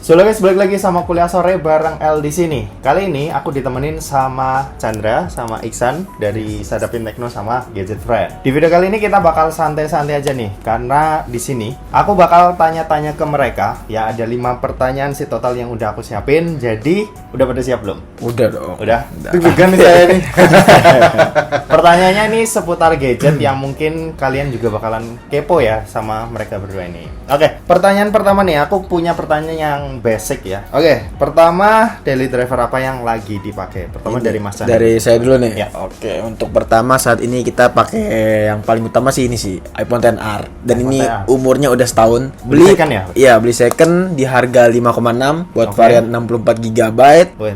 So guys, balik lagi sama kuliah sore bareng L di sini. Kali ini aku ditemenin sama Chandra, sama Iksan dari Sadapin Tekno sama Gadget Friend. Di video kali ini kita bakal santai-santai aja nih, karena di sini aku bakal tanya-tanya ke mereka. Ya ada 5 pertanyaan sih total yang udah aku siapin. Jadi udah pada siap belum? Udah dong. Udah. Deg-degan nih saya nih. Pertanyaannya ini seputar gadget yang mungkin kalian juga bakalan kepo ya sama mereka berdua ini. Oke, pertanyaan pertama nih, aku punya pertanyaan yang basic ya. Oke, pertama daily driver apa yang lagi dipakai? Pertama dari Mas Chandra. Dari saya dulu nih. Ya. Oke, untuk pertama saat ini kita pakai yang paling utama sih ini sih iPhone XR. Dan iPhone ini XR. umurnya udah setahun. Beli second ya? Iya, beli second di harga 5,6 buat Oke. varian 64 GB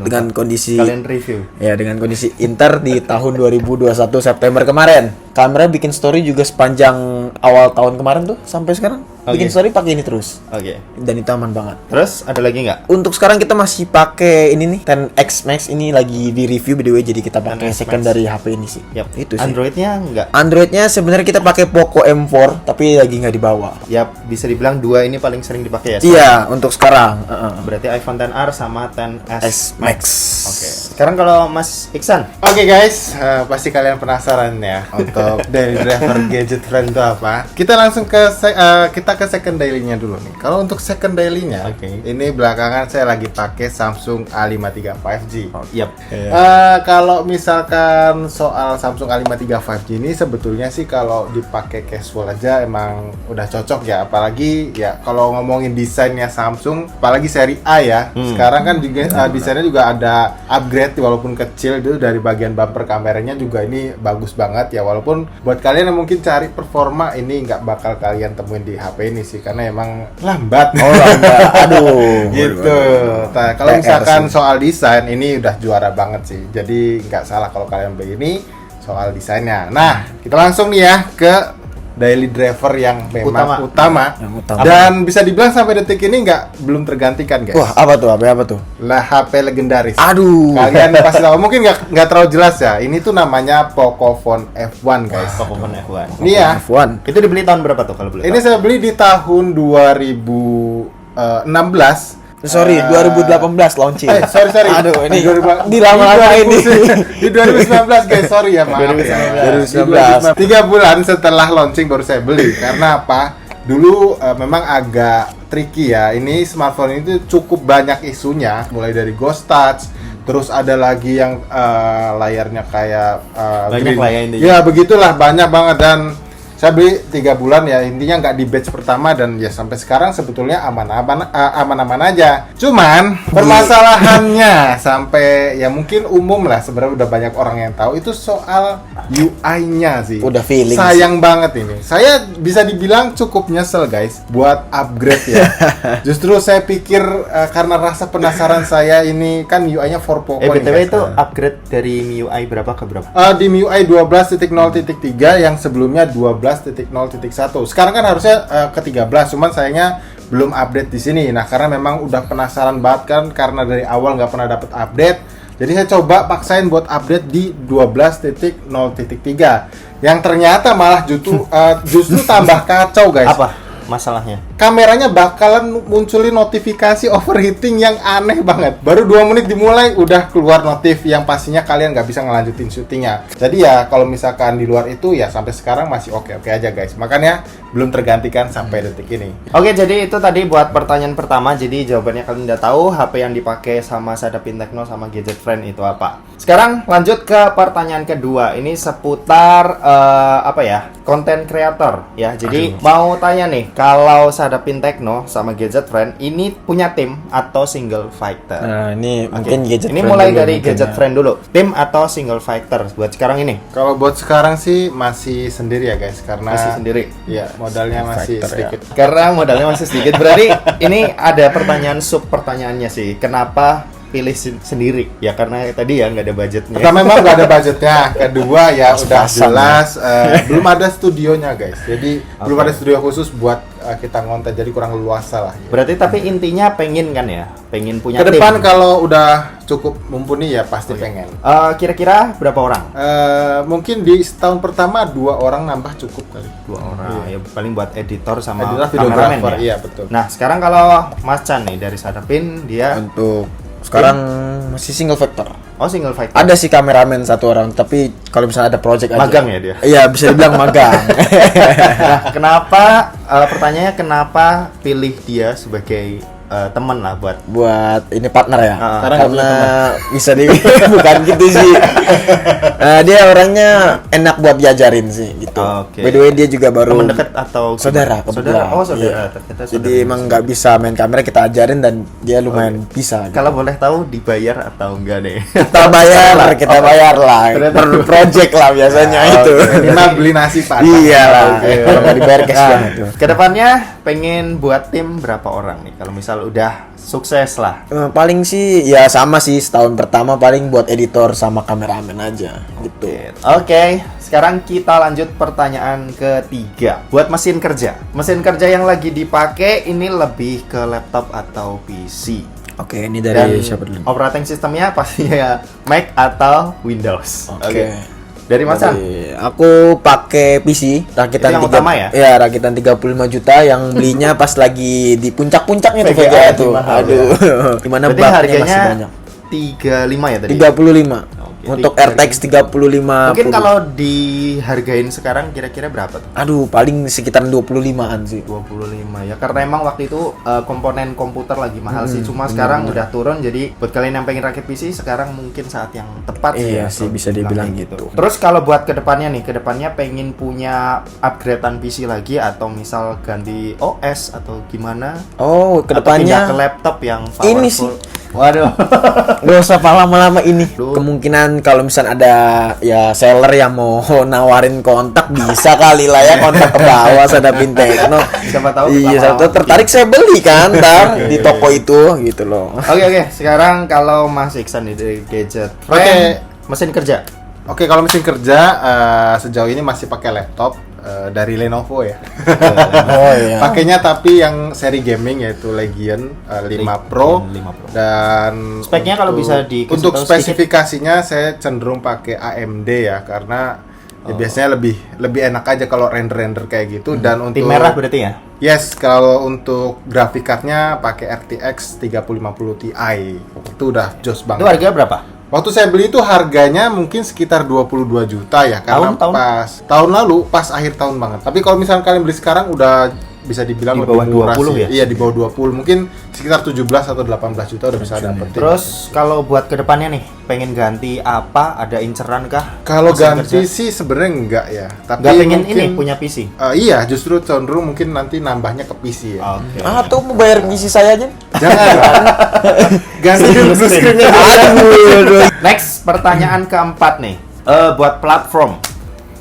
dengan kondisi Kalian review. ya dengan kondisi Inter di tahun 2021 September kemarin. Kamera bikin story juga sepanjang awal tahun kemarin tuh sampai sekarang. Bikin Oke. story pakai ini terus. Oke. Dan itu aman banget. Terus ada lagi nggak? Untuk sekarang kita masih pakai ini nih 10X Max, ini lagi di review by the way, jadi kita pakai 10X second Max. dari HP ini sih. Yap. Itu sih. Androidnya nggak? Androidnya sebenarnya kita pakai Poco M4 tapi lagi nggak dibawa. Ya bisa dibilang dua ini paling sering dipakai ya. Iya, untuk sekarang. Berarti iPhone XR sama XS S Max. Oke. Sekarang kalau Mas Iksan, Oke guys, pasti kalian penasaran ya untuk daily driver Gadget Friend itu apa? Kita langsung ke kita ke second daily-nya dulu nih. Kalau untuk second daily-nya, Oke. ini belakangan saya lagi pakai Samsung A53 5G. yap. Kalau misalkan soal Samsung A53 5G ini sebetulnya sih kalau dipakai casual aja emang udah cocok ya, apalagi ya kalau ngomongin desainnya Samsung, apalagi seri A ya. Sekarang kan juga desainnya juga ada upgrade walaupun kecil itu dari bagian bumper kameranya juga ini bagus banget ya, walaupun buat kalian yang mungkin cari performa ini nggak bakal kalian temuin di HP ini sih karena emang lambat. Oh, lambat. Aduh. Gitu. Nah, kalau PR misalkan sih. soal desain ini udah juara banget sih. Jadi nggak salah kalau kalian beli ini soal desainnya. Nah, kita langsung nih ya ke daily driver yang memang utama. Yang utama. Dan bisa dibilang sampai detik ini belum tergantikan guys. Wah, apa tuh? Apa tuh? Lah HP legendaris. Aduh. Kalian pasti tahu, mungkin nggak terlalu jelas ya. Ini tuh namanya Pocophone F1 guys. Pocophone F1. Ini ya. F1. Itu dibeli tahun berapa tuh kalau boleh Ini tahu? saya beli di tahun 2016. Sorry, 2018 launching. Sorry. Aduh, ini di dilama-lama ini. Di 2019 guys, sorry ya, maaf ya. 2019. 3 bulan setelah launching baru saya beli. Karena apa? Dulu memang agak tricky ya. Ini smartphone itu cukup banyak isunya, mulai dari ghost touch, terus ada lagi yang layarnya kayak Banyak green. lah ya intinya. Ya begitulah, banyak banget. Dan saya beli 3 bulan ya, intinya nggak di batch pertama dan ya sampai sekarang sebetulnya aman-aman aja. Cuman permasalahannya sampai ya mungkin umum lah, sebenarnya udah banyak orang yang tahu itu soal UI-nya sih. Udah feeling Sayang banget ini. Saya bisa dibilang cukup nyesel guys buat upgrade ya. Justru saya pikir karena rasa penasaran saya ini kan UI-nya 4.0 BTW guys. itu upgrade dari MIUI berapa ke berapa? Di MIUI 12.0.3 yang sebelumnya 12.0.1. Sekarang kan harusnya ke 13, cuman sayangnya belum update di sini. Nah, karena memang udah penasaran banget kan, karena dari awal nggak pernah dapet update. Jadi saya coba paksain buat update di 12.0.3. Yang ternyata malah justru tambah kacau guys. Apa masalahnya? Kameranya bakalan munculin notifikasi overheating yang aneh banget. Baru 2 menit dimulai udah keluar notif yang pastinya kalian nggak bisa ngelanjutin syutingnya. Jadi ya kalau misalkan di luar itu ya sampai sekarang masih oke-oke aja guys. Makanya belum tergantikan sampai detik ini. Oke, jadi itu tadi buat pertanyaan pertama. Jadi jawabannya kalian udah tahu HP yang dipakai sama Sadapin Tekno sama Gadget Friend itu apa. Sekarang lanjut ke pertanyaan kedua. Ini seputar apa ya? Content creator ya. Jadi mau tanya nih, kalau Sadapin Tekno sama Gadget Friend ini punya tim atau single fighter? Nah, ini Oke. mungkin Gadget Ini Friend mulai dulu dari mungkin Gadget ya. Friend dulu. Tim atau single fighter buat sekarang ini? Kalau buat sekarang sih masih sendiri ya guys, karena Masih sendiri. ya modalnya masih Fighter, ya. sedikit. Karena modalnya masih sedikit. Berarti ini ada pertanyaan sub pertanyaannya sih. Kenapa pilih sendiri? Ya karena tadi ya nggak ada budgetnya. Pertama memang nggak ada budgetnya, kedua ya udah Pas-pasan jelas belum ada studionya guys. Jadi belum ada studio khusus buat kita ngonten, jadi kurang leluasa lah. Berarti tapi intinya pengen kan ya? Pengen punya Ke depan tim. kalau udah cukup mumpuni ya pasti pengen. Kira-kira berapa orang? Mungkin di setahun pertama 2 orang nambah cukup kali. 2 orang. Ya paling buat editor sama Editor, kameramen videographer, ya. iya betul. Nah, sekarang kalau Mas Chan nih dari Sadapin dia Untuk sekarang masih single factor. single fighter. Ada sih kameramen 1 orang, tapi kalau misalnya ada project aja. Magang ya dia? Iya, bisa dibilang magang. Nah, kenapa pertanyaannya kenapa pilih dia sebagai teman lah Buat ini partner ya. Karena bisa di bukan gitu sih. Dia orangnya enak buat diajarin sih gitu. Oke. By the way dia juga baru teman dekat atau saudara gimana? Saudara. kebetulan. Oh, saudara. Iya. Ternyata Jadi saudara. emang nggak bisa main kamera, kita ajarin dan dia lumayan bisa. Gitu. Kalau boleh tahu dibayar atau enggak nih? Kita bayar lah. Per project lah biasanya itu. Minimal beli nasi Pak. Iya lah. Oke. Kalau nggak dibayar cash Nah, banget tuh. kedepannya pengen buat tim berapa orang nih? Kalau misal udah sukses lah. Paling sih ya sama sih, setahun pertama paling buat editor sama kameramen aja gitu. Oke, sekarang kita lanjut pertanyaan ketiga. Buat mesin kerja. Mesin kerja yang lagi dipakai ini lebih ke laptop atau PC? Oke, ini Dan dari siapa dulu? operating sistemnya pastinya Mac atau Windows. Oke. Dari Mas Chan? Aku pakai PC rakitan Itu yang utama ya? Iya, rakitan 35 juta yang belinya pas lagi di puncak-puncaknya tuh VGA VGA tuh. mahal, Aduh. Gimana Berarti baknya harganya masih banyak. 35 ya tadi? 35. Oke, Untuk tiga- RTX 35. Mungkin kalau dihargain sekarang kira-kira berapa tuh? Aduh, paling sekitar 25-an sih. 25 ya, karena emang waktu itu komponen komputer lagi mahal sih, cuma sekarang udah turun. Jadi buat kalian yang pengen rakit PC sekarang mungkin saat yang tepat Iya ya, sih, kalau bisa dibilang kayak gitu. Terus kalau buat kedepannya nih, kedepannya pengen punya upgradean PC lagi atau misal ganti OS atau gimana? Oh, Atau pindah kedepannya ke laptop yang powerful? ini sih. Waduh. Gak usah lama-lama ini. Duh. Kemungkinan kalau misalnya ada ya seller yang mau nawarin kontak bisa kali lah ya, kontak ke bawah Sadapin Tekno. Siapa tahu Iya, lama-lama siapa tahu tertarik saya beli kan, ntar di toko itu gitu loh. Oke, sekarang kalau Mas Iksan nih dari gadget. Oke. Mesin kerja. Oke, kalau mesin kerja sejauh ini masih pakai laptop dari Lenovo ya. Oh iya. Pakainya tapi yang seri gaming yaitu Legion 5 Pro. 5 Pro. Dan Speknya kalau bisa dikasih untuk tahu spesifikasinya saya cenderung pakai AMD ya, karena ya biasanya lebih enak aja kalau render kayak gitu. Dan untuk Tim merah berarti ya? Yes, kalau untuk graphic card-nya pakai RTX 3050 Ti. Itu udah jos Itu banget. harganya berapa? Waktu saya beli itu harganya mungkin sekitar 22 juta ya, karena Tahun? pas tahun lalu pas akhir tahun banget. Tapi kalau misalnya kalian beli sekarang udah bisa dibilang Di lebih bawah murah 20 sih. ya? Iya, di bawah 20. Mungkin sekitar 17 atau 18 juta udah bisa dapetin. Terus kalau buat kedepannya nih, pengen ganti apa? Ada inceran kah? kalau Mesin ganti kerja? sih sebenarnya enggak ya. Tapi Nggak pengen mungkin, ini punya PC? Iya, justru cenderung mungkin nanti nambahnya ke PC ya. Oke. Atau mau bayar ngisi saya aja. Jangan. Ganti blue screen-nya. Aduh. Next, pertanyaan keempat nih. Buat platform.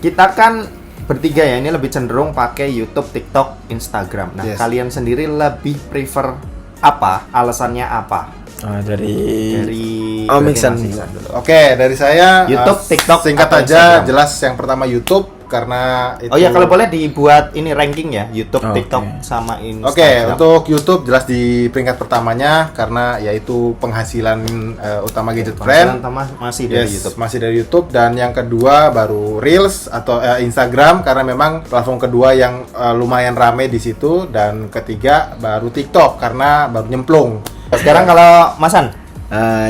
Kita kan bertiga ya, ini lebih cenderung pakai YouTube, TikTok, Instagram. Nah, Yes. kalian sendiri lebih prefer apa? Alasannya apa? Dari Dari Mixan. Mas Iksan dulu. Oke, dari saya YouTube, TikTok, singkat atau aja, Instagram? jelas yang pertama YouTube karena itu. Oh ya, kalau boleh dibuat ini ranking ya, YouTube, Oke. TikTok, sama Instagram. Oke, untuk YouTube jelas di peringkat pertamanya karena yaitu penghasilan utama Gadget Penghasilan Friend. utama masih dari Yes, YouTube. masih dari YouTube. Dan yang kedua baru Reels atau Instagram karena memang platform kedua yang lumayan rame di situ. Dan ketiga baru TikTok karena baru nyemplung. Sekarang kalau Masan,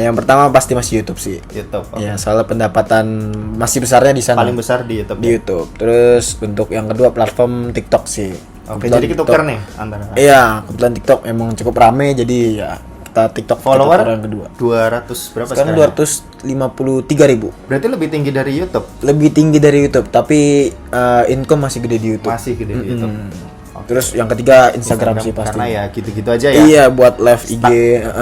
Yang pertama pasti masih YouTube sih. YouTube. oke. Ya, soalnya pendapatan masih besarnya di sana. Paling besar di YouTube. Di ya? YouTube. Terus untuk yang kedua platform TikTok sih. Oke, Kebetulan jadi kita tuker TikTok- nih antara Iya, kebetulan TikTok emang cukup rame jadi ya kita TikTok follower kita yang kedua. 200 berapa Sekarang sekarang? 253.000. Berarti lebih tinggi dari YouTube. Lebih tinggi dari YouTube, tapi income masih gede di YouTube. Masih gede di YouTube. Terus yang ketiga Instagram sih pasti. Karena ya gitu-gitu aja ya. Iya, buat live IG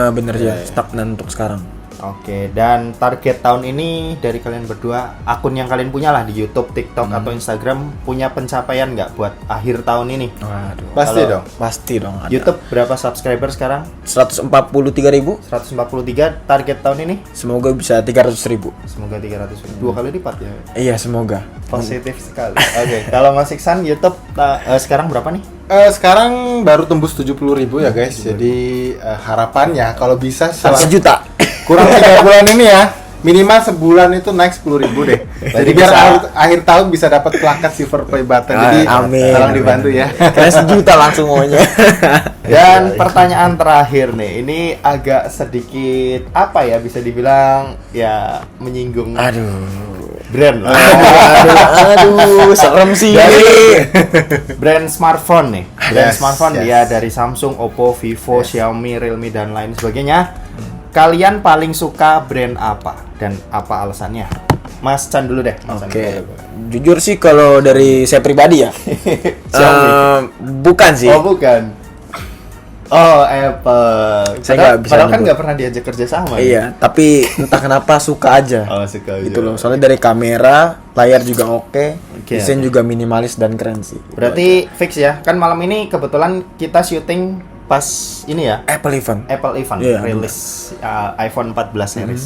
bener ya, stagnan untuk sekarang. Oke, dan target tahun ini dari kalian berdua, akun yang kalian punya lah di YouTube, TikTok atau Instagram, punya pencapaian nggak buat akhir tahun ini? Waduh. Pasti Kalau dong. Pasti dong ada. YouTube berapa subscriber sekarang? 143.000. 143. Target tahun ini? Semoga bisa 300.000. Semoga 300. Dua kali lipat ya. Iya, semoga. Positif sekali. Oke, kalau Mas Iksan YouTube sekarang berapa nih? Sekarang baru tembus 70.000 ya guys. Jadi harapannya kalau bisa 1 juta. kurang 3 bulan ini ya, minimal sebulan itu naik 10.000 deh. Jadi biar akhir tahun bisa dapat plakat silver play button. Jadi amin. tolong dibantu ya. Kalian 1 juta langsung maunya. Dan pertanyaan terakhir nih, ini agak sedikit apa ya, bisa dibilang ya menyinggung brand lah. Aduh, serem sih. Brand smartphone nih. Brand Yes, smartphone yes. ya dari Samsung, Oppo, Vivo, Xiaomi, Realme dan lain sebagainya. Kalian paling suka brand apa dan apa alasannya? Mas Chan dulu deh. Mas Chan Oke, dulu. jujur sih kalau dari saya pribadi ya, Xiaomi. bukan sih. Oh bukan. Oh Apple. Saya nggak bisa padahal kan nyebut. nggak pernah diajak kerja sama. Iya, tapi entah kenapa suka aja. Oh suka Gitu loh. Soalnya dari kamera, layar juga oke, desain juga minimalis dan keren sih. Berarti fix ya. Kan malam ini kebetulan kita syuting pas ini ya. Apple event. Apple event Iya, rilis iPhone 14 series.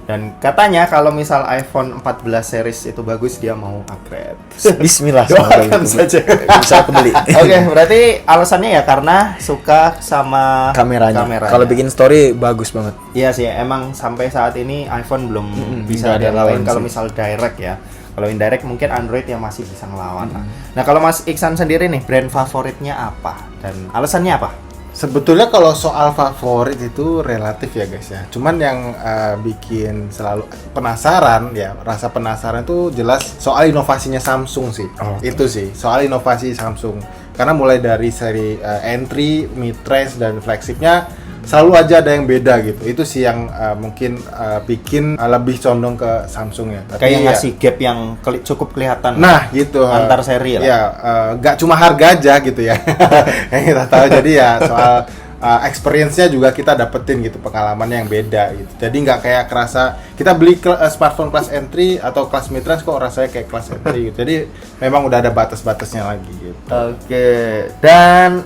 Dan katanya kalau misal iPhone 14 series itu bagus, dia mau upgrade. Bismillah. semoga Doakan itu saja. bisa kebeli. Oke, berarti alasannya ya karena suka sama Kameranya. Kalau bikin story bagus banget. Iya sih, emang sampai saat ini iPhone belum bisa nggak ada dialahin lawan kalau sih. misal direct ya. Kalau indirect mungkin Android yang masih bisa ngelawan lah. Nah, kalau Mas Iksan sendiri nih, brand favoritnya apa dan alasannya apa? Sebetulnya kalau soal favorit itu relatif ya guys ya. Cuman yang bikin selalu penasaran ya, rasa penasaran itu jelas soal inovasinya Samsung sih. Itu sih, soal inovasi Samsung. Karena mulai dari seri entry, mid-range dan flagshipnya selalu aja ada yang beda gitu. Itu sih yang mungkin bikin lebih condong ke Samsung ya. Tapi Kayak ya, ngasih gap yang cukup kelihatan. nah gitu Antar seri lah. ya nggak cuma harga aja gitu ya yang kita tahu. Jadi ya soal experience-nya juga kita dapetin gitu, pengalamannya yang beda gitu. Jadi nggak kayak kerasa kita beli smartphone kelas entry atau kelas mid-range kok rasanya kayak kelas entry gitu. Jadi memang udah ada batas-batasnya lagi gitu. Oke. Dan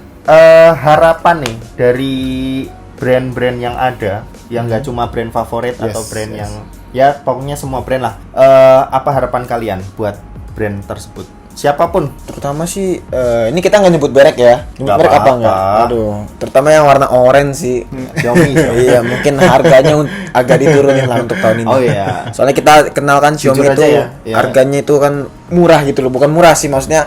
harapan nih dari brand-brand yang ada, yang nggak cuma brand favorit atau Yes, brand yes. yang ya pokoknya semua brand lah. Apa harapan kalian buat brand tersebut? Siapapun. Terutama sih ini kita nggak nyebut merek ya. Nyebut Nggak merek apa apa-apa. enggak? Aduh, terutama yang warna orange sih. Xiaomi. Iya, mungkin harganya agak diturunin lah untuk tahun ini. Oh iya. Soalnya kita kenal kan Jujur Xiaomi aja itu ya, iya. harganya itu kan murah gitu loh, bukan murah sih, maksudnya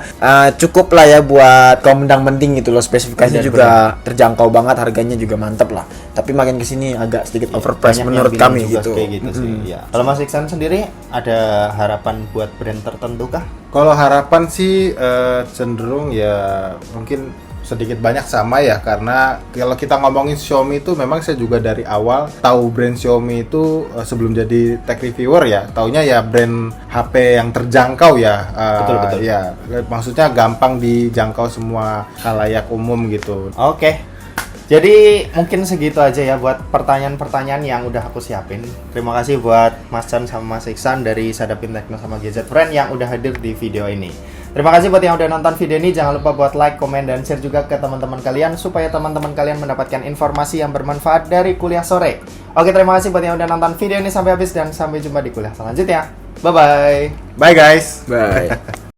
cukup lah ya buat kaum mendang-mending gitu loh, spesifikasinya Bener, juga terjangkau banget, harganya juga mantep lah. Tapi makin kesini agak sedikit overpriced Banyak yang menurut bilang kami juga gitu. kayak gitu sih. Ya. Kalau Mas Iksan sendiri ada harapan buat brand tertentu kah? Kalau harapan sih cenderung ya mungkin sedikit banyak sama ya, karena kalau kita ngomongin Xiaomi itu memang saya juga dari awal tahu brand Xiaomi itu sebelum jadi tech reviewer ya, taunya ya brand HP yang terjangkau ya. Betul. Ya, maksudnya gampang dijangkau semua khalayak umum gitu. Oke. Jadi mungkin segitu aja ya buat pertanyaan-pertanyaan yang udah aku siapin. Terima kasih buat Mas Chan sama Mas Iksan dari Sadapin Tekno sama Gadget Friend yang udah hadir di video ini. Terima kasih buat yang udah nonton video ini. Jangan lupa buat like, komen, dan share juga ke teman-teman kalian supaya teman-teman kalian mendapatkan informasi yang bermanfaat dari kuliah sore. Oke, terima kasih buat yang udah nonton video ini sampai habis dan sampai jumpa di kuliah selanjutnya. Bye-bye. Bye guys. Bye.